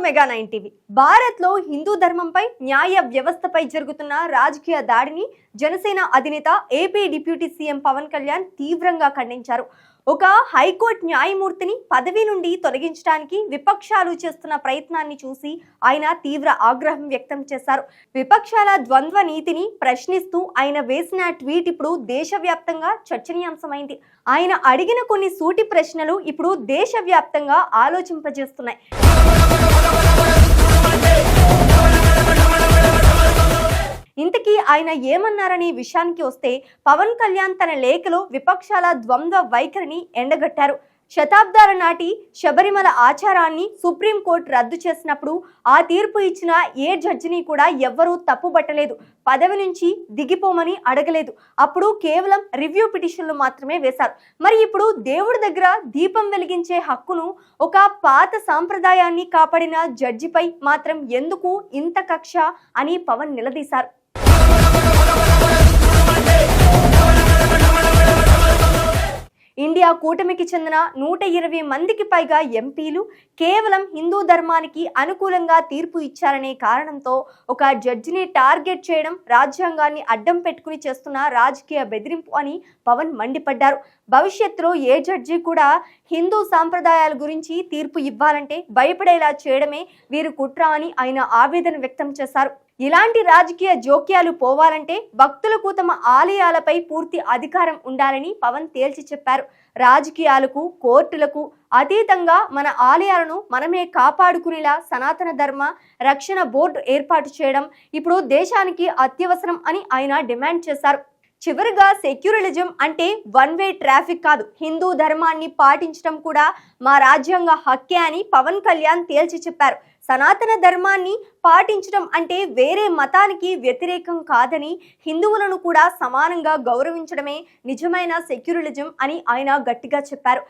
Mega 9 TV. భారత్లో హిందూ ధర్మంపై న్యాయ వ్యవస్థపై జరుగుతున్న రాజకీయ దాడిని జనసేన అధినేత AP deputy CM Pawan Kalyan తీవ్రంగా ఖండించారు. ఒక హైకోర్టు న్యాయమూర్తిని పదవి నుండి తొలగించడానికి విపక్షాలు చేస్తున్న ప్రయత్నాన్ని చూసి ఆయన తీవ్ర ఆగ్రహం వ్యక్తం చేశారు. విపక్షాల ద్వంద్వ నీతిని ప్రశ్నిస్తూ ఆయన వేసిన ట్వీట్ ఇప్పుడు దేశవ్యాప్తంగా చర్చనీయాంశమైంది. ఆయన అడిగిన కొన్ని సూటి ప్రశ్నలు ఇప్పుడు దేశవ్యాప్తంగా ఆలోచింపజేస్తున్నాయి. ఇంతకీ ఆయన ఏమన్నారనే విషయానికి వస్తే, పవన్ కళ్యాణ్ తన లేఖలో విపక్షాల ద్వంద్వ వైఖరిని ఎండగట్టారు. శతాబ్దాల నాటి శబరిమల ఆచారాన్ని సుప్రీంకోర్టు రద్దు చేసినప్పుడు ఆ తీర్పు ఇచ్చిన ఏ జడ్జిని కూడా ఎవ్వరూ తప్పుబట్టలేదు, పదవి నుంచి దిగిపోమని అడగలేదు. అప్పుడు కేవలం రివ్యూ పిటిషన్లు మాత్రమే వేశారు. మరి ఇప్పుడు దేవుడి దగ్గర దీపం వెలిగించే హక్కును ఒక పాత సాంప్రదాయాన్ని కాపాడిన జడ్జిపై మాత్రం ఎందుకు ఇంత కక్ష అని పవన్ నిలదీశారు. ఇండియా కూటమికి చెందిన 120 మందికి పైగా ఎంపీలు కేవలం హిందూ ధర్మానికి అనుకూలంగా తీర్పు ఇచ్చారనే కారణంతో ఒక జడ్జిని టార్గెట్ చేయడం రాజ్యాంగాన్ని అడ్డం పెట్టుకుని చేస్తున్న రాజకీయ బెదిరింపు అని పవన్ మండిపడ్డారు. భవిష్యత్తులో ఏ జడ్జి కూడా హిందూ సాంప్రదాయాల గురించి తీర్పు ఇవ్వాలంటే భయపడేలా చేయడమే వీరు కుట్ర అని ఆయన ఆవేదన వ్యక్తం చేశారు. ఇలాంటి రాజకీయ జోక్యాలు పోవాలంటే భక్తులకు తమ ఆలయాలపై పూర్తి అధికారం ఉండాలని పవన్ తేల్చి చెప్పారు. రాజకీయాలకు, కోర్టులకు అతీతంగా మన ఆలయాలను మనమే కాపాడుకునేలా సనాతన ధర్మ రక్షణ బోర్డు ఏర్పాటు చేయడం ఇప్పుడు దేశానికి అత్యవసరం అని ఆయన డిమాండ్ చేశారు. చివరిగా సెక్యులరిజం అంటే వన్ వే ట్రాఫిక్ కాదు, హిందూ ధర్మాన్ని పాటించడం కూడా మా రాజ్యాంగ హక్కే అని పవన్ కళ్యాణ్ తేల్చి చెప్పారు. సనాతన ధర్మాన్ని పాటించడం అంటే వేరే మతానికి వ్యతిరేకం కాదని, హిందువులను కూడా సమానంగా గౌరవించడమే నిజమైన సెక్యులరిజం అని ఆయన గట్టిగా చెప్పారు.